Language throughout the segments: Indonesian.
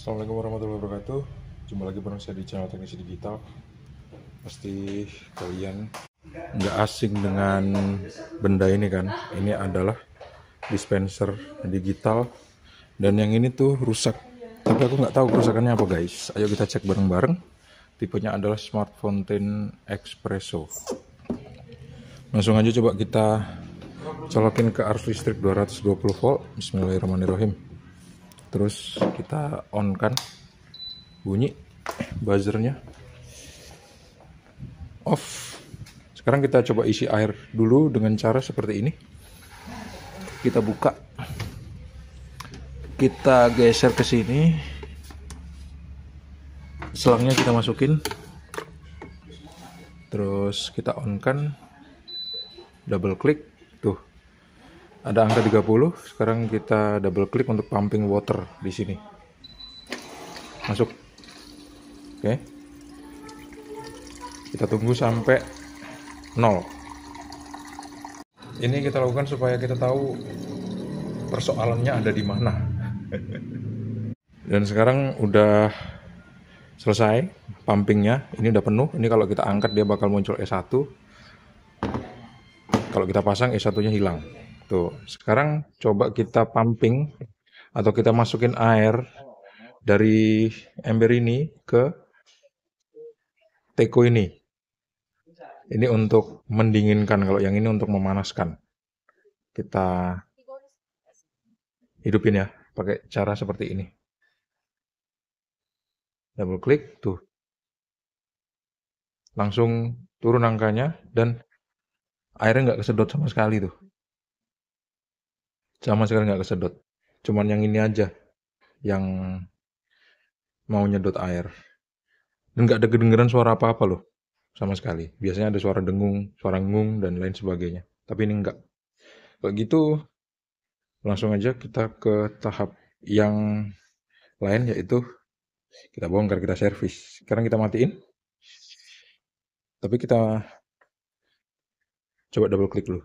Assalamualaikum warahmatullahi wabarakatuh. Jumpa lagi bareng saya di channel Teknisi Digital. Pasti kalian nggak asing dengan benda ini kan. Ini adalah dispenser digital. Dan yang ini tuh rusak. Tapi aku nggak tahu kerusakannya apa guys. Ayo kita cek bareng-bareng. Tipenya adalah Smart Fountain Espresso. Langsung aja coba kita colokin ke arus listrik 220 volt. Bismillahirrahmanirrahim. Terus kita on kan, bunyi buzzernya, off. Sekarang kita coba isi air dulu dengan cara seperti ini. Kita buka, kita geser ke sini, selangnya kita masukin, terus kita on kan, double klik, tuh ada angka 30. Sekarang kita double klik untuk pumping water di sini. Masuk. Oke. Kita tunggu sampai 0. Ini kita lakukan supaya kita tahu persoalannya ada di mana. Dan sekarang udah selesai pumpingnya. Ini udah penuh. Ini kalau kita angkat dia bakal muncul E1. Kalau kita pasang E1-nya hilang. Tuh, sekarang coba kita pumping atau kita masukin air dari ember ini ke teko ini. Ini untuk mendinginkan, kalau yang ini untuk memanaskan. Kita hidupin ya, pakai cara seperti ini. Double klik, tuh. Langsung turun angkanya dan airnya nggak kesedot sama sekali tuh. Sama sekali nggak kesedot. Cuman yang ini aja yang mau nyedot air. Dan nggak ada kedengeran suara apa-apa loh. Sama sekali. Biasanya ada suara dengung, suara ngung, dan lain sebagainya. Tapi ini enggak. Kalau gitu, langsung aja kita ke tahap yang lain, yaitu kita bongkar, kita servis. Sekarang kita matiin. Tapi kita coba double klik dulu.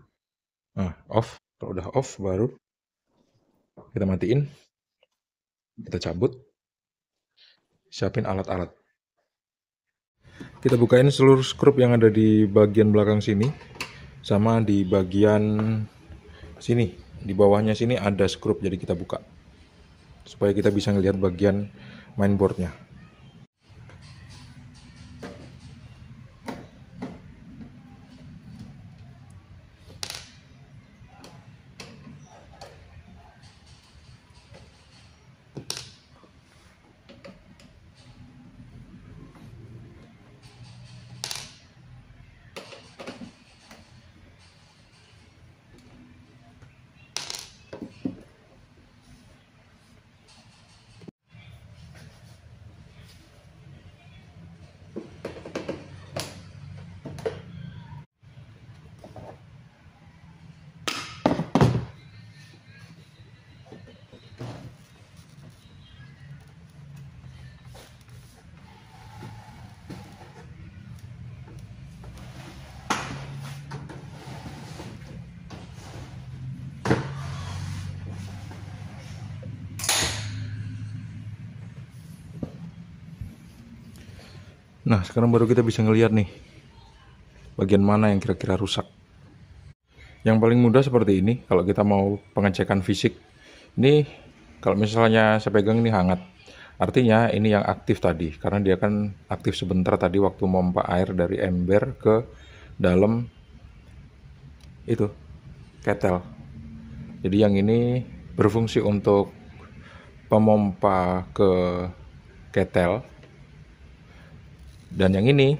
Nah, off. Kalau udah off, baru kita matiin. Kita cabut. Siapin alat-alat. Kita bukain seluruh skrup yang ada di bagian belakang sini. Sama di bagian sini. Di bawahnya sini ada skrup, jadi kita buka. Supaya kita bisa ngelihat bagian mainboardnya. Nah, sekarang baru kita bisa ngelihat nih bagian mana yang kira-kira rusak. Yang paling mudah seperti ini, kalau kita mau pengecekan fisik. Ini kalau misalnya saya pegang ini hangat. Artinya ini yang aktif tadi, karena dia kan aktif sebentar tadi waktu memompa air dari ember ke dalam itu ketel. Jadi yang ini berfungsi untuk pemompa ke ketel. Dan yang ini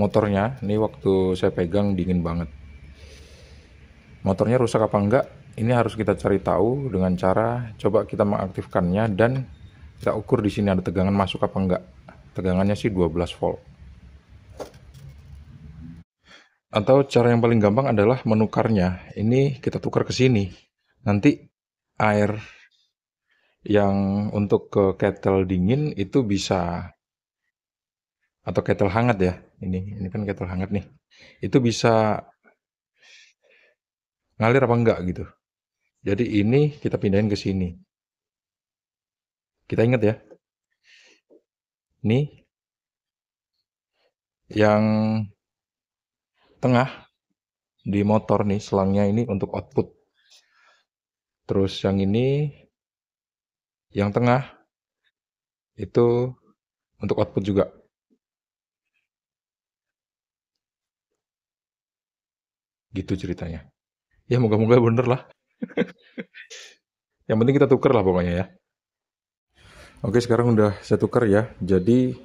motornya, ini waktu saya pegang dingin banget. Motornya rusak apa enggak? Ini harus kita cari tahu dengan cara coba kita mengaktifkannya dan kita ukur di sini ada tegangan masuk apa enggak. Tegangannya sih 12 volt. Atau cara yang paling gampang adalah menukarnya. Ini kita tukar ke sini. Nanti air yang untuk ke kettle dingin itu bisa, atau kettle hangat ya. Ini kan kettle hangat nih. Itu bisa ngalir apa enggak gitu. Jadi ini kita pindahin ke sini. Kita ingat ya, Nih, yang tengah di motor nih, selangnya ini untuk output. Terus yang ini, yang tengah, itu untuk output juga. Gitu ceritanya. Ya moga-moga bener lah. Yang penting kita tuker lah pokoknya ya. Oke, sekarang udah saya tuker ya. Jadi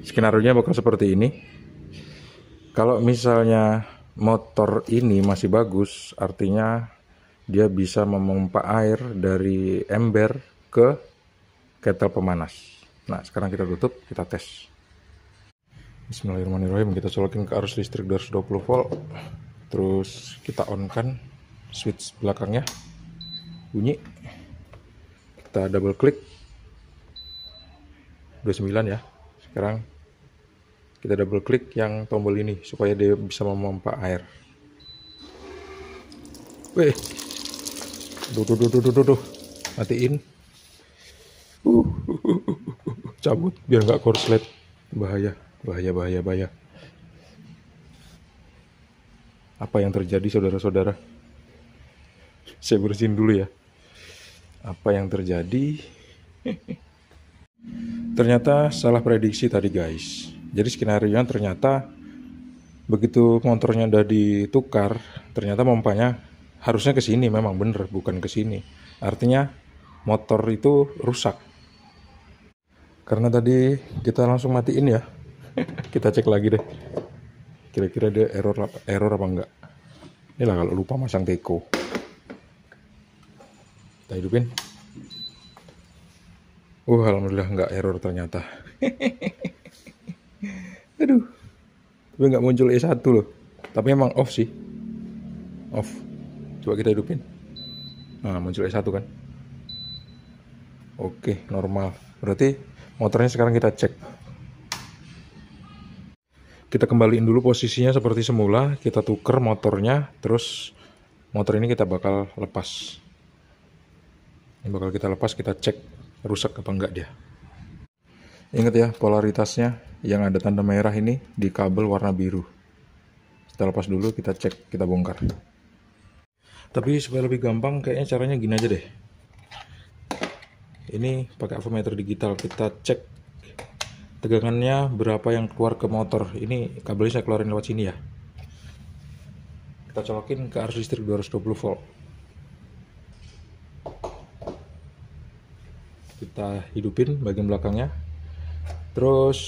skenario-nya bakal seperti ini. Kalau misalnya motor ini masih bagus, artinya dia bisa memompa air dari ember ke kettle pemanas. Nah, sekarang kita tutup, kita tes. Bismillahirrahmanirrahim, kita colokin ke arus listrik 220 volt. Terus kita on kan switch belakangnya. Bunyi. Kita double klik. 29 ya. Sekarang kita double klik yang tombol ini supaya dia bisa memompa air. Weh. Duh. Matiin. Cabut biar nggak korslet. Bahaya. Apa yang terjadi saudara-saudara? Saya bersihin dulu ya. Apa yang terjadi? Ternyata salah prediksi tadi guys. Jadi skenario ternyata begitu motornya udah ditukar, ternyata pompanya harusnya ke sini, memang bener bukan ke sini. Artinya motor itu rusak. Karena tadi kita langsung matiin ya. Kita cek lagi deh. Kira-kira dia error apa enggak. Inilah kalau lupa masang teko. Kita hidupin. Alhamdulillah nggak error ternyata. Aduh. Tapi nggak muncul E1 loh. Tapi emang off sih. Off. Coba kita hidupin. Nah, muncul E1 kan. Oke, normal. Berarti motornya sekarang kita cek. Kita kembaliin dulu posisinya seperti semula. Kita tuker motornya. Terus motor ini kita bakal lepas. Ini bakal kita lepas, kita cek rusak apa enggak dia. Ingat ya, polaritasnya yang ada tanda merah ini di kabel warna biru. Kita lepas dulu, kita cek, kita bongkar. Tapi supaya lebih gampang, kayaknya caranya gini aja deh. Ini pakai avometer digital, kita cek tegangannya berapa yang keluar ke motor. Ini kabelnya saya keluarin lewat sini ya. Kita colokin ke arus listrik 220 volt. Kita hidupin bagian belakangnya. Terus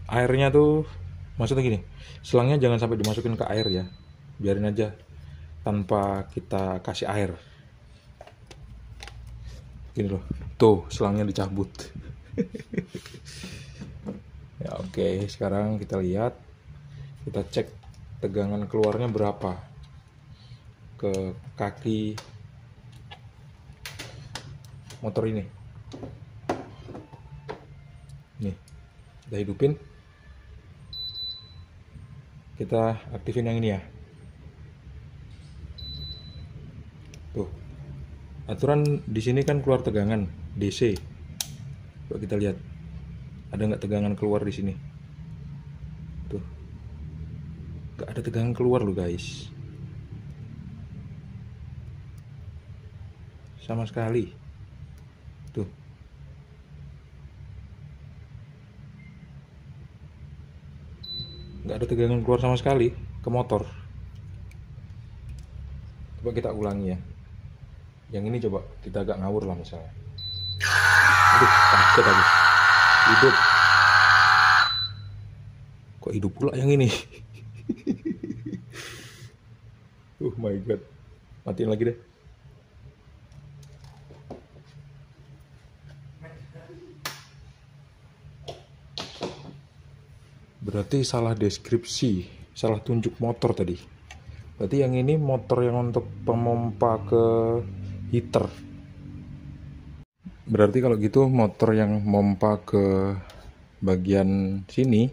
airnya tuh, maksudnya gini, selangnya jangan sampai dimasukin ke air ya, biarin aja tanpa kita kasih air. Gini loh, tuh selangnya dicabut. Ya oke, sekarang kita lihat, kita cek tegangan keluarnya berapa ke kaki motor ini. Nih, kita hidupin. Kita aktifin yang ini ya. Tuh. Aturan di sini kan keluar tegangan DC. Coba kita lihat. Ada nggak tegangan keluar di sini? Tuh. Nggak ada tegangan keluar loh guys. Sama sekali. Tuh. Nggak ada tegangan keluar sama sekali ke motor. Coba kita ulangi ya. Yang ini coba kita agak ngawur lah misalnya. Aduh, kaget aku. Hidup. Kok hidup pula yang ini? Oh my god. Matiin lagi deh. Berarti salah deskripsi, salah tunjuk motor tadi. Berarti yang ini motor yang untuk pemompa ke heater. Berarti kalau gitu motor yang mompa ke bagian sini,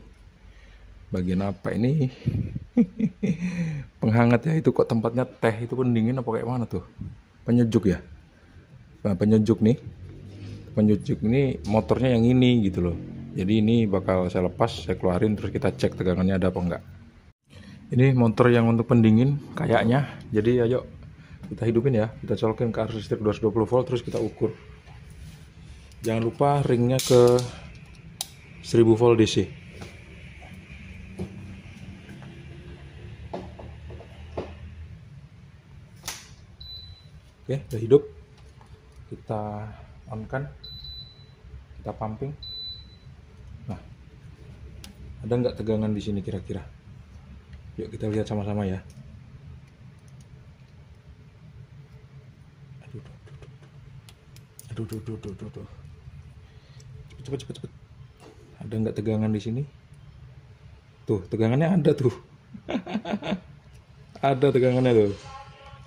bagian apa ini? Penghangat ya, itu kok tempatnya teh, itu pendingin apa kayak mana tuh? Penyejuk ya? Nah, penyejuk nih, penyejuk ini motornya yang ini gitu loh. Jadi ini bakal saya lepas, saya keluarin, terus kita cek tegangannya ada apa enggak. Ini motor yang untuk pendingin kayaknya. Jadi ayo kita hidupin ya, kita colokin ke arus listrik 220 volt, terus kita ukur. Jangan lupa ringnya ke 1000 volt DC. Oke, udah hidup. Kita on kan, kita pumping. Nah, ada nggak tegangan di sini kira-kira? Yuk kita lihat sama-sama ya. Aduh. Cepet. Ada nggak tegangan di sini? Tuh, tegangannya ada tuh. Ada tegangannya tuh.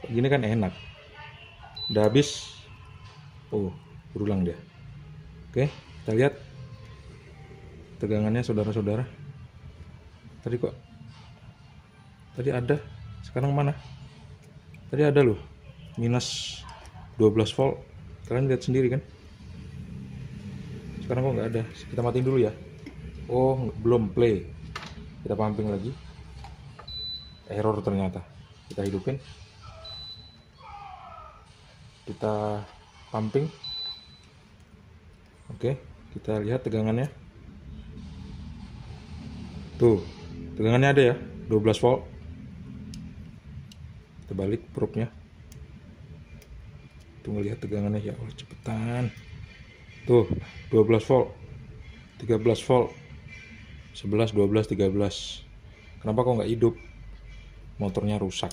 Gini kan enak. Udah habis. Oh, berulang dia. Oke, kita lihat tegangannya saudara-saudara. Tadi ada, sekarang mana? Tadi ada loh, minus 12 volt. Kalian lihat sendiri kan? Sekarang kok nggak ada. Kita matiin dulu ya. Oh, belum play. Kita pumping lagi. Error ternyata. Kita hidupin. Kita pumping. Oke, kita lihat tegangannya. Tuh, tegangannya ada ya, 12 volt. Kita balik probe-nya. Tuh ngelihat tegangannya, ya Allah cepetan. Tuh, 12 volt, 13 volt, 11, 12, 13. Kenapa kok nggak hidup? Motornya rusak.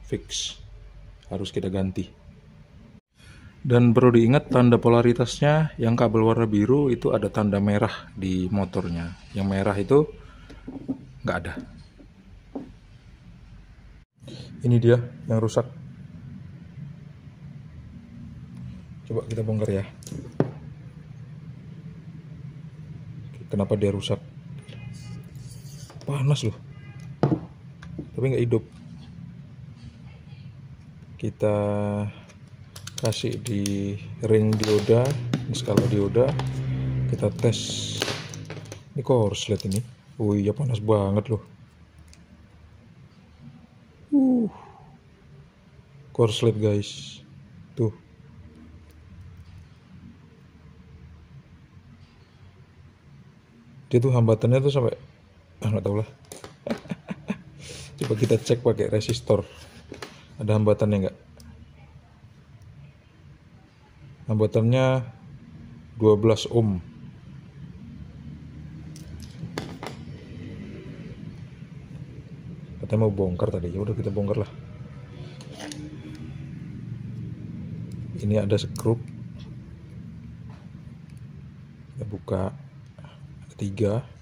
Fix. Harus kita ganti. Dan perlu diingat tanda polaritasnya, yang kabel warna biru itu ada tanda merah di motornya. Yang merah itu nggak ada. Ini dia yang rusak. Coba kita bongkar ya. Kenapa dia rusak? Panas loh. Tapi nggak hidup. Kita kasih di ring dioda, ini skala dioda, kita tes. Ini korslet ini. Oh iya, panas banget loh. Korslet guys. Tuh. Dia tuh hambatannya tuh sampai nggak tahu lah. Coba kita cek pakai resistor. Ada hambatannya nggak? Hambatannya 12 ohm. Katanya mau bongkar tadi, ya udah kita bongkar lah. Ini ada skrup. Kita buka. Ada 3.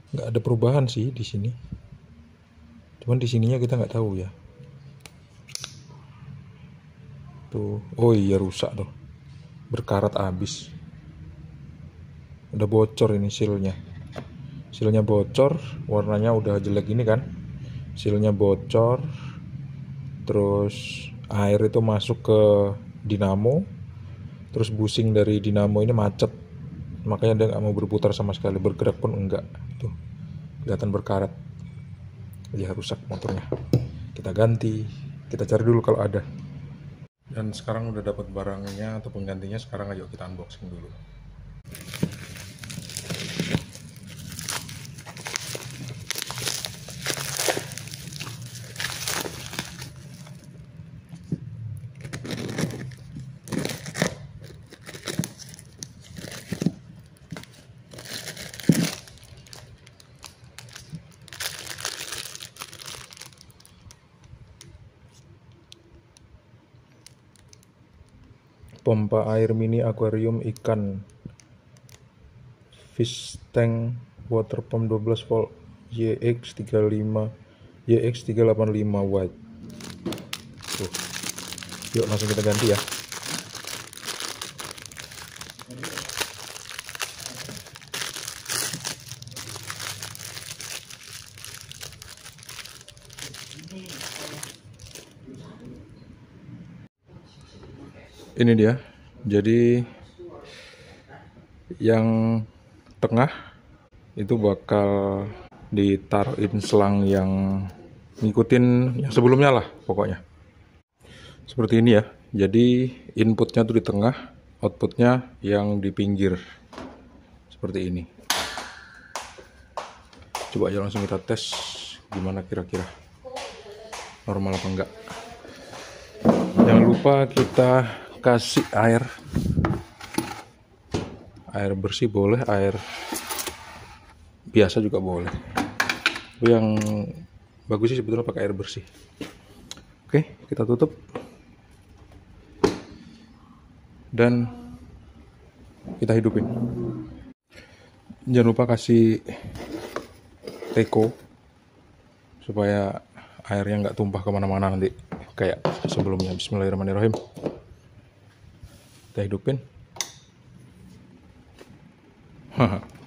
Nggak ada perubahan sih di sini. Cuman di sininya kita nggak tahu ya. Tuh, oh iya rusak tuh. Berkarat habis. Udah bocor ini silnya. Silnya bocor, warnanya udah jelek gini kan. Silnya bocor. Terus air itu masuk ke dinamo. Terus busing dari dinamo ini macet. Makanya dia nggak mau berputar sama sekali, bergerak pun enggak. Tuh, kelihatan berkarat. Ya rusak motornya. Kita ganti. Kita cari dulu kalau ada. Dan sekarang udah dapat barangnya atau penggantinya. Sekarang ayo kita unboxing dulu. Pompa air mini akuarium ikan, fish tank water pump 12 volt YX385 watt. Tuh. Yuk langsung kita ganti ya. Ini dia. Jadi yang tengah itu bakal ditaruhin selang yang ngikutin yang sebelumnya lah pokoknya. Seperti ini ya. Jadi inputnya tuh di tengah, outputnya yang di pinggir. Seperti ini. Coba aja langsung kita tes gimana kira-kira. Normal apa enggak. Jangan lupa kita kasih air bersih boleh, air biasa juga boleh. Tapi yang bagus sih sebetulnya pakai air bersih. Oke, kita tutup dan kita hidupin. Jangan lupa kasih teko supaya airnya nggak tumpah kemana-mana nanti kayak sebelumnya. Bismillahirrahmanirrahim. Kita hidupin.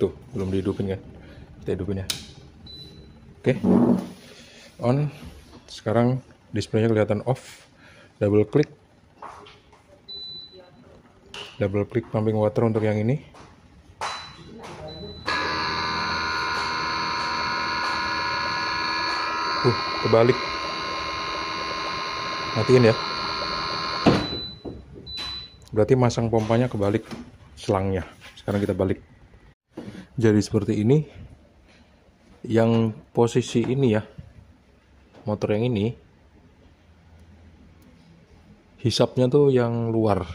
Tuh, belum dihidupin kan. Kita hidupin ya. Oke. On. Sekarang displaynya kelihatan off. Double klik pumping water untuk yang ini. Kebalik. Matiin ya. Berarti masang pompanya kebalik selangnya. Sekarang kita balik. Jadi seperti ini. Yang posisi ini ya, motor yang ini, hisapnya tuh yang luar.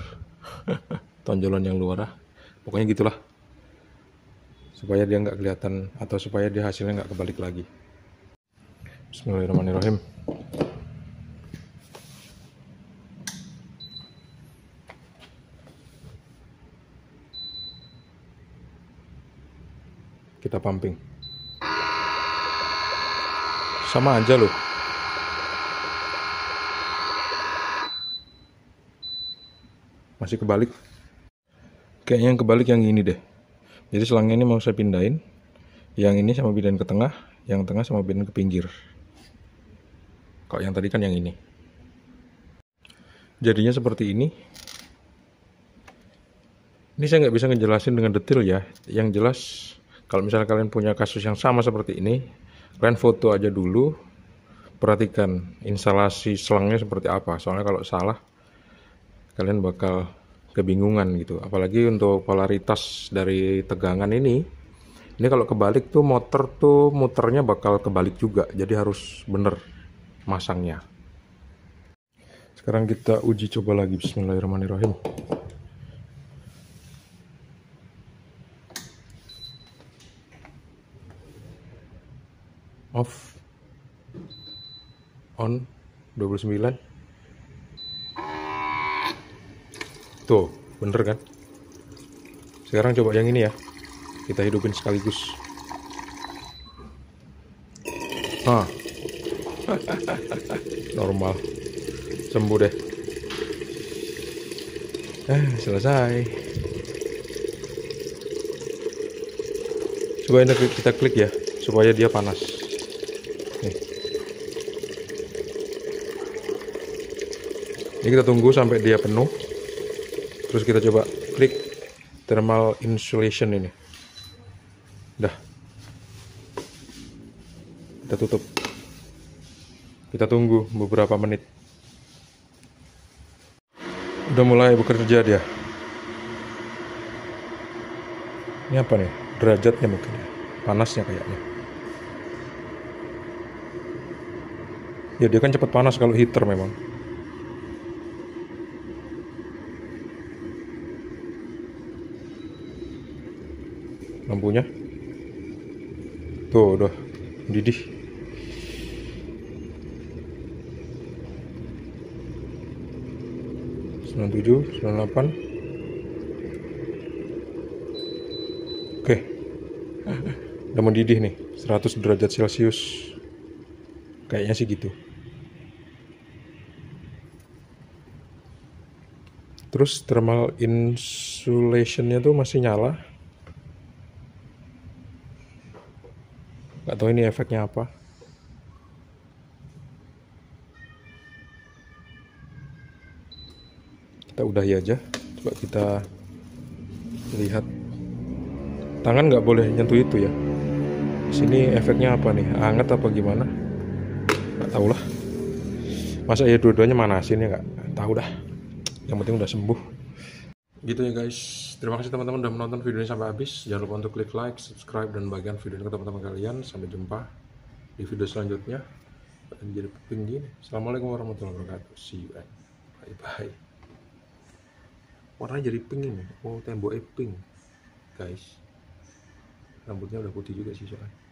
Tonjolan yang luar. Pokoknya gitulah. Supaya dia nggak kelihatan, atau supaya dia hasilnya nggak kebalik lagi. Bismillahirrahmanirrahim. Kita pumping. Sama aja loh. Masih kebalik. Kayaknya yang kebalik yang ini deh. Jadi selangnya ini mau saya pindahin. Yang ini sama pindahin ke tengah, yang tengah sama pindahin ke pinggir. Kalau yang tadi kan yang ini. Jadinya seperti ini. Ini saya nggak bisa ngejelasin dengan detail ya. Yang jelas, kalau misalnya kalian punya kasus yang sama seperti ini, kalian foto aja dulu, perhatikan instalasi selangnya seperti apa. Soalnya kalau salah, kalian bakal kebingungan gitu. Apalagi untuk polaritas dari tegangan ini kalau kebalik tuh motor tuh muternya bakal kebalik juga. Jadi harus bener masangnya. Sekarang kita uji coba lagi. Bismillahirrahmanirrahim. Off, on, 29. Tuh, bener kan? Sekarang coba yang ini ya. Kita hidupin sekaligus. Normal. Sembuh deh. Selesai. Coba kita klik ya, supaya dia panas. Nih. Ini kita tunggu sampai dia penuh. Terus kita coba klik thermal insulation ini. Dah. Kita tutup. Kita tunggu beberapa menit. Udah mulai bekerja dia. Ini apa nih? Derajatnya mungkin ya. Panasnya kayaknya. Ya dia kan cepat panas kalau heater memang. Lampunya tuh udah mendidih. Sembilan 97, 98. Oke. Udah mendidih nih 100 derajat Celcius. Kayaknya sih gitu. Terus thermal insulationnya tuh masih nyala. Nggak tahu ini efeknya apa. Kita udahi aja. Coba kita lihat. Tangan nggak boleh nyentuh itu ya. Sini efeknya apa nih? Hangat apa gimana? Nggak tahu lah. Masa ya dua-duanya manasin ya, nggak tahu dah. Yang penting udah sembuh. Gitu ya guys. Terima kasih teman-teman udah menonton video ini sampai habis. Jangan lupa untuk klik like, subscribe, dan bagikan video ini ke teman-teman kalian. Sampai jumpa di video selanjutnya. Jadi pink gini. Assalamualaikum warahmatullahi wabarakatuh. See you and bye bye. Warnanya jadi pink ini. Oh, temboknya pink guys. Rambutnya udah putih juga sih soalnya.